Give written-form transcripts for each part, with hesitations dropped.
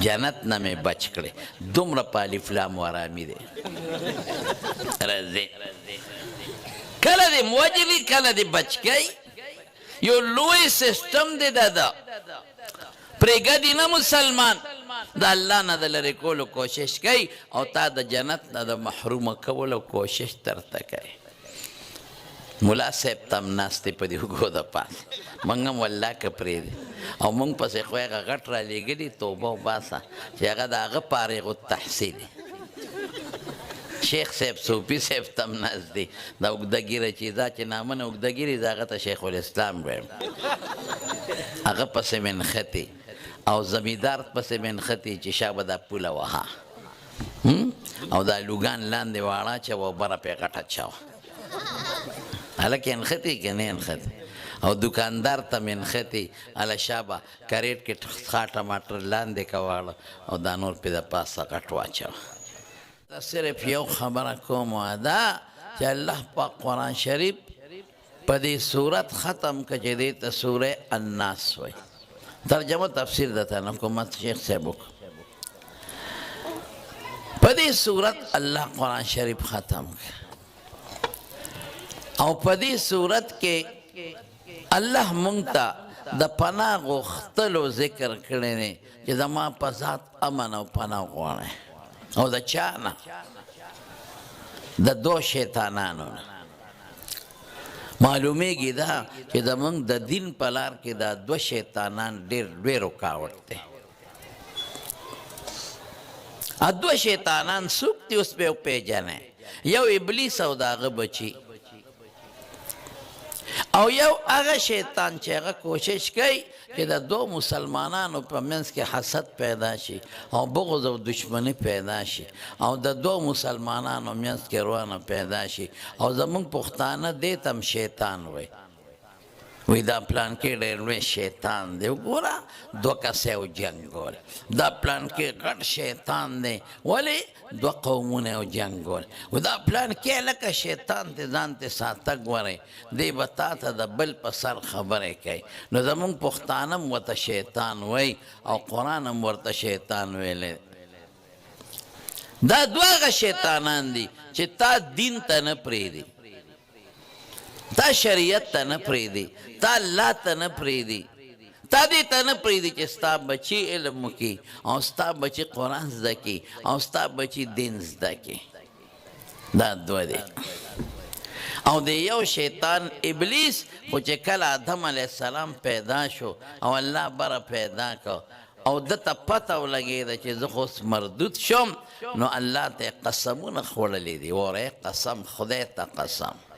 جنت نه مې بچ کړې دومره په الف لام ورامي دی راځي کله دې موجلي کله دې بچ کوي یو لوی سیسټم دی دا پرېږدي نه مسلمان د الله نه د لرې کولو کوشش کوي او تا د جنت نه د محرومه کولو کوشش درته کوي ملا صاحب ته هم ناست دی په دې اوږو د پاسه موږ هم والله که پرېږدي او موږ پسې خو هغه غټ را لېږلي توبه وباسه چې هغه د هغه فارغ التحصیل شیخ صاحب صوفي صاحب ته هم ناست دی دا اوږده ږیره چې دا چې نامنه اوږده ږیرې زه هغه ته شیخ الاسلام وایم هغه پسې منختې او زمیندار پسې منختې چې شا به دا پوله وها او دا لوګان لاندې واړه اچوه او بره پې غټ اچوه هلکې انختې که نه انختې او دکاندار ته منختې هله شا به کریټ کې ښه ټماټر لاندې که واړه او دا نور پې د پاسه غټ واچوه صرف یو خبره کوم دا چې الله پاک قرآن شریف په دې صورت ختم که چې دې ته سوره الناس وایي ترجمه تفسیر درته نه کوم شیخ صاحب وکړو په دې صورت الله قرآن شریف ختم کړ او په دې صورت کې الله مونږ ته د پناه غوښتلو ذکر کړی دی چې زما په ذات امن او پناه غواړئ او د چا نه د دو شیطانانو نه معلومیږي دا چې زموږ د دین په لار کې دا دوه شیطانان ډېر لوی رکاوټ دی دوه شیطانان څوک دي اوس به وپېژنئ یو ابلیس او د هغه بچي او یو هغه شیطان چې هغه کوشش کوي چې د دو مسلمانانو په منځ کې حسد پیدا شي او بغض او دشمني پیدا شي او د دو مسلمانانو منځ کې روانه پیدا شي او زموږ پښتانه دې ته هم شیطان وایي وی دا پلان کې ډېر لوی شیطان دی وګوره دوه کسه یې وجنګول دا پلان کې غټ شیطان دی ولې دوه قومونه یې وجنګول و دا پلان کې لکه شیطان ته ځان ته ساته ګورئ دی به تا ته د بل په سر خبرې کوي نو زموږ پښتانه هم ورته شیطان وایي او قرآن هم ورته شیطان ویلی دا دوه هغه شیطانان دي چې تا دین ته نه پرېږدي تا شریعت ته نه پرېږدي تا الله ته نه پرېږدي تا دې ته نه پرېږدي چې ستا بچي علم وکړي او ستا بچي قرآن زده کړي او ستا بچي دین زده کړي دا دوه دی او د یو شیطان ابلیس خو چې کله آدم علیه السلام پیدا شو او الله بره پیدا کړ او دته پته ولګېده چې زه خو اوس مردود شم نو الله ته یې قسمونه خوړلي دي وره قسم خدای ته قسم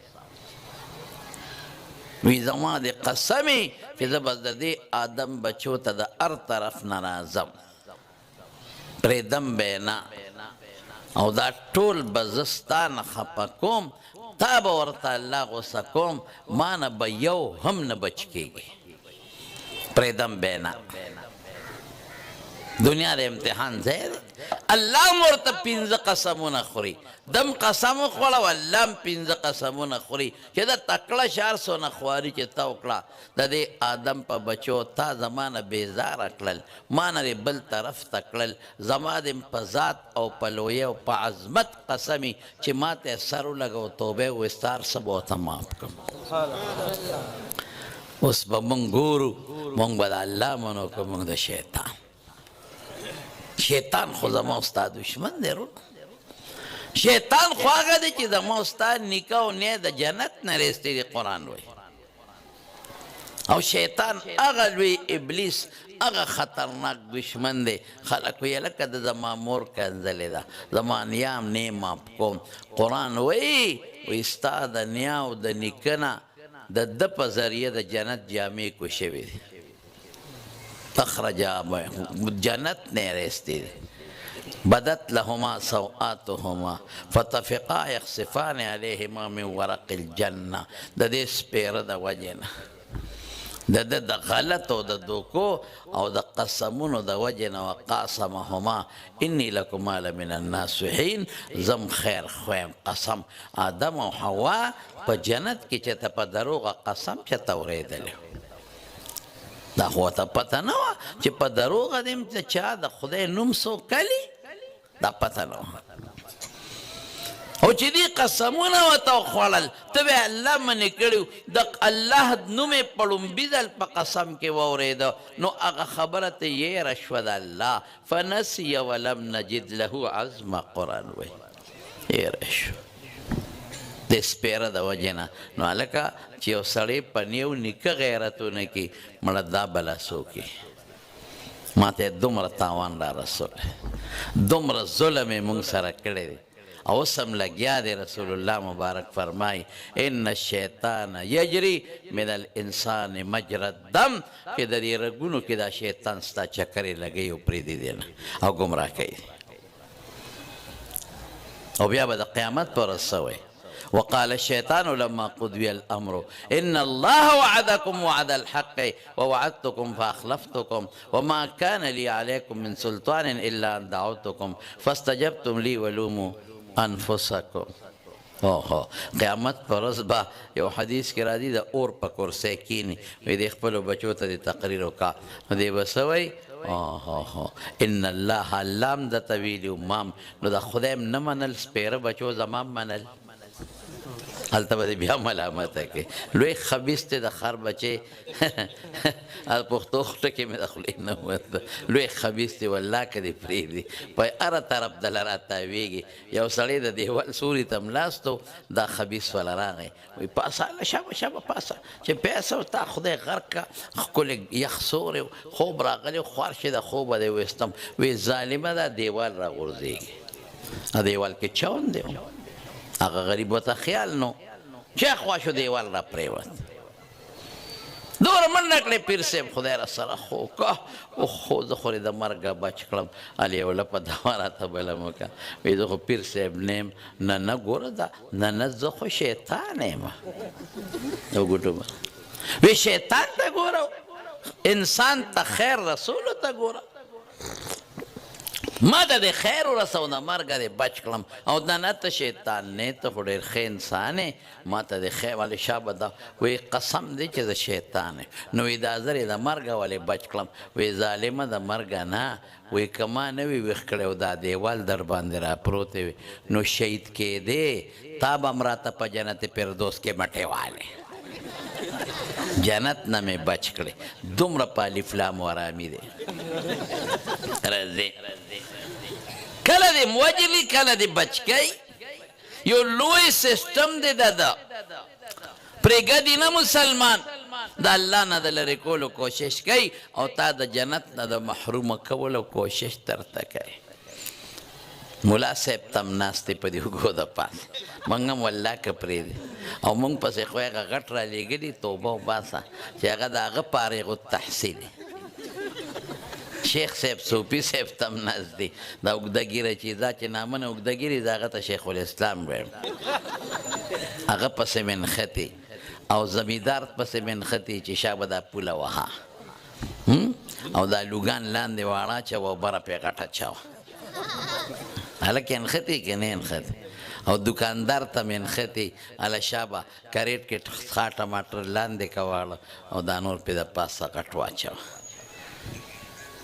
وی زما د قسمې چې زه به د دې آدم بچو ته د هر طرف نه راځم پرېږدم به یې نه او دا ټول به زه ستا نه خفه کوم تا به ورته الله غوسه کوم ما نه به یو هم نه بچ کېږي پرېږدم به یې نه دنیا د امتحان ځای دی الله هم ورته پنځه قسمونه خوري دم قسم وخوړه او الله هم پنځه قسمونه خوري چې دا تکړه 400 نه خواري چې تا وکړه د دې آدم په بچو تا زما نه بېزاره کړل ما نه دې بل طرف ته کړل زما دې په ذات او په لویه او په عظمت قسمي چې ما ته سر ولګو توبه وستار څه به ورته معاف کړم اوس به مونږ ګورو مونږ به د الله منو که مونږ د شیطان شیطان خو زما او ستا دشمن دی رونه شیطان خو هغه دی چې زما او ستا نیکه او نیا د جنت نه رستی دی قرآن وایي او شیطان هغه لوی ابلیس هغه خطرناک دشمن دی خلک وایي لکه د زما مور کنځلې ده زما نیا هم نه معاف کوم قرآن وایي ستا د نیا او د نیکه نه د ده په ذریعه د جنت جامې کوشوي دي تخرجا جنت نه رستی بدت لهما سوآتهما فتفقا يخصفان عليهما من ورق الجنه د دې سپیره د وجه نه د غلط او د دوکو او د قسمونو د وجه نه وقاسمهما اني لكما لمن الناصحين زم خیر خویم قسم آدم او حوا په جنت کې چې ته په دروغه قسم چې ته اورېدلی دا خو ته پته نه وه چې په دروغه دې د چا د خدای نوم څوک کلي دا پته نه وه او چې دې قسمونه ورته وخوړل ته به الله منې کړي د الله نوم یې په لومبي ځل په قسم کې واورېده نو هغه خبره ته یېره شوه د الله فنسي ولم نجد له عزمه قرآن وایي یېره شو د سپیره د وجې نه نو هلکه چې یو سړی په نیو نیکه غیرتونه کې مړه دا بله څوکې ما ته یې دومره تاوان را رسولی دومره ظلم یې مونږ سره کړی دی او اوس هم لګیا دی رسول الله مبارک فرمایي ان الشیطان یجري من الانسان مجرى الدم چې د دې رګونو کې دا شیطان ستا چکرې لګوي او پرېږدي دی نه او ګمراه کوي او بیا به د قیامت په ورځ څه وایي وقال الشيطان لما قضي الأمر إن الله وعدكم وعد الحق ووعدتكم فأخلفتكم وما كان لي عليكم من سلطان إلا أن دعوتكم فاستجبتم لي ولوموا أنفسكم اوه قیامت پر ورځ به یو حدیث کې راځي د اور په کرسۍ کینی وایي د خپلو بچو ته د تقریر وکړه نو دی به څه وایي ان الله الله هم درته ویلي مام نو د خدای هم نه منل سپیره بچو زما منل هلته به بیا ملامته کوي لوی خبیث دی د خر بچې پښتو ټکې مې د خولې نه وته لوی خبیث دی والله که دې پرېږدي په هره طرف دله راتاویږي یو سړی د دیوال سوري ته ملاستو دا خبیث والا راغی وایي پاسه هله شابه شابه پاسه چې پیسه تا خدای غرق که ښکلی یخ سوری خوب راغلی خوار شي د خوبه دی ویستم وی ظالمه دا دیوال راغورځېږي دیوال کې چون دی هغه غریب ورته خیال نو چې خوا شو دیوال را پرېوت دومره منډه کړې پیر صاحب خدای را سره خو که خو زه خو د مرګه بچ کړم هلې یو لپه دوا راته بله مه که وایي زه خو پیر صاحب نه یم نه نه ګوره دا نه نه زه خو شیطان یم وګوټو به وی شیطان ته ګوره انسان ته خیر رسولو ته ګوره ما ته د خیر ورسو د مرګه دې بچ کړم او دا نه ته شیطان نه ته خو ډېر ښه انسان یې ما ته د خیر ولې شابه دا وایي قسم دی چې زه شیطان یم نو وایي دا زر یې د مرګه ولې بچ کړم وایي ظالمه د مرګه نه وایي که ما نه وي ویښ کړی او دا دیوال در باندې را پروتې وي نو شهید کېدې تا به هم راته په جنت فردوس کې مټې والې جنت نه مې بچ کړې دومره په الف لام و ارامي دی راځي کله دې موجلي کله دې بچ کوي یو لوی سیسټم دی دا پرېږدي نه مسلمان د الله نه د لرې کولو کوشش کوي او تا د جنت نه د محرومه کولو کوشش درته کوي ملا صاحب تم ناست دی په دې اوږو د پاس موږ هم والله که پرېږدي او موږ پسې خو هغه غټ را لېږلي توبه وباسه چې هغه د هغه فارغ التحصیل شیخ صاحب صوفي صاحب تم ناست دی دا اوږده ږیره چې دا چې نامنه اوږده ږیرې د هغه ته شیخ الاسلام وایم هغه پسې منختې او زمیندار پسې منختې چې شابه دا پوله وها او دا لوګان لاندې واړه اچوه او بره پې غټه اچوه هلکه انختې که نه انختې او دکاندار ته مې انختې هله شابه کریټ کې ښه ټماټر لاندې که واړه او دا نور پې د پاسه غټ واچوه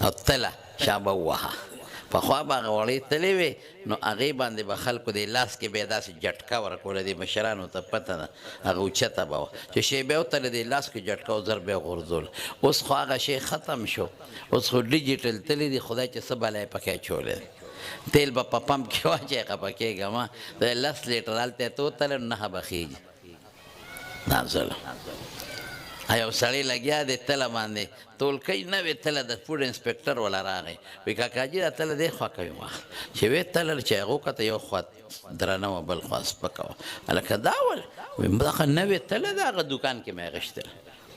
او تله شابه ووهه پخوا به هغه وړۍ تلې وې نو هغې باندې به خلکو د لاس کې به یې داسې جټکه ورکوله دې مشرانو ته پته ده هغه اوچته به وه چې شی به یې وتله د لاس کې جټکه او زر به یې غورځول اوس خو هغه شی ختم شو اوس خو ډیجیټل تللی دي خدای چې څه بلا یې پکې اچولی دی تیل به په پمپ کې واچوې خفه کېږه ما د 10 لیټر هلته یې توتلی نو نهه به خېږي دا ظلم یو سړی لګیا دی تله باندې تول کوي نوې تله د فوډ انسپکټر والا راغی وایي کاکاجي دا تله دې خوا کوي واخ چې ویې تله چې هغه وکته یو خوا درنه وه بل خوا سپکه وه هلکه دا ول وایي دغه نوې تله ده هغه دوکان کې مې اخیستله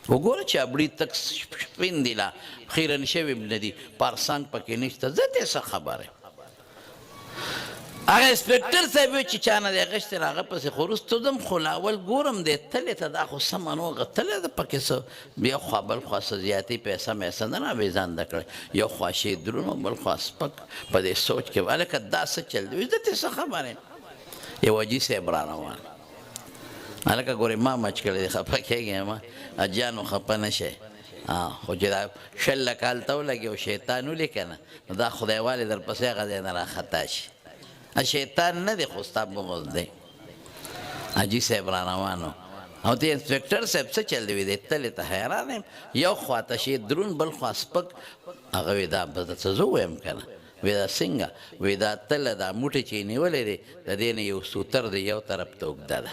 وګوره چې ابړي تک سپین دي لا خیرن شوي نه دي پارسانګ پکې نشته زه دې څه خبره هغه انسپکټر صاحب وایي چې چا نه دی اخیستی هغه پسې خو وروسته ځم خو لا اول ګورم دی تلې ته دا خو سمه نو هغه تلې ده پکې څه بیا خوا بل خوا څه زیاتې پیسه میسه نه راوې ځان ده کړی یو خوا شی درونو بل خوا سپک په دې سوچ کې هلکه دا څه چل دی زه دې څه خبرې یو حاجي صاحب را روان هلکه ګورې ما مچ کړی دی خفه کېږې ما اجانو خفه نه شئ خو چې دا شل کال ته ولګي او شیطان ولیکه نه نو دا خدایوالی در پسې هغه ځای نه راخطا شي شیطان نه دی خو ستا بغض دی حاجي صاحب را روانو او د انسپکټر صاحب څه چل دی وی تلې ته حیران یم یو خواته شي درون بل خوا سپک هغه وی دا به څه زه ویم که نه وی دا څنګه وی دا تله دا موټی چې یې نیولی دی د دې نه یو سوتر دی یو طرف ته اوږده ده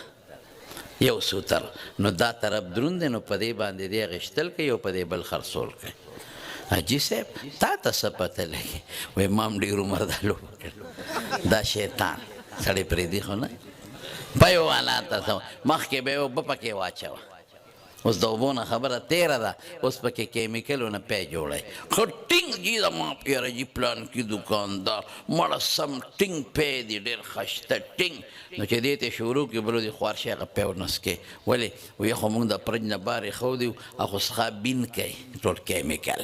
یو سوتر نو دا طرف دروند دی نو په دې باندې دی اغېشتل کوي او په دې بل خرڅول کوي حاجي صاحب تا ته څه پته لګي وایي ما هم ډېر عمر دا لوبه کړې دا شیطان سړی پرېږدي خو نه په یو حالات مخکې به یې اوبه پکې واچوه اوس د اوبو نه خبره تېره ده اوس پکې کیمیکلو نه پی جوړی ښه ټینګ جي زما پیاره جي پلان کې دوکاندار مړه سم ټینګ پی دی ډېر ښایسته ټینګ نو چې دې ته شروع کړي بلو دې خوار شي هغه پی ونسکې ولې وایي خو موږ د پرج نه بار ایښودي او خو څخه بین کوي ټول کیمیکل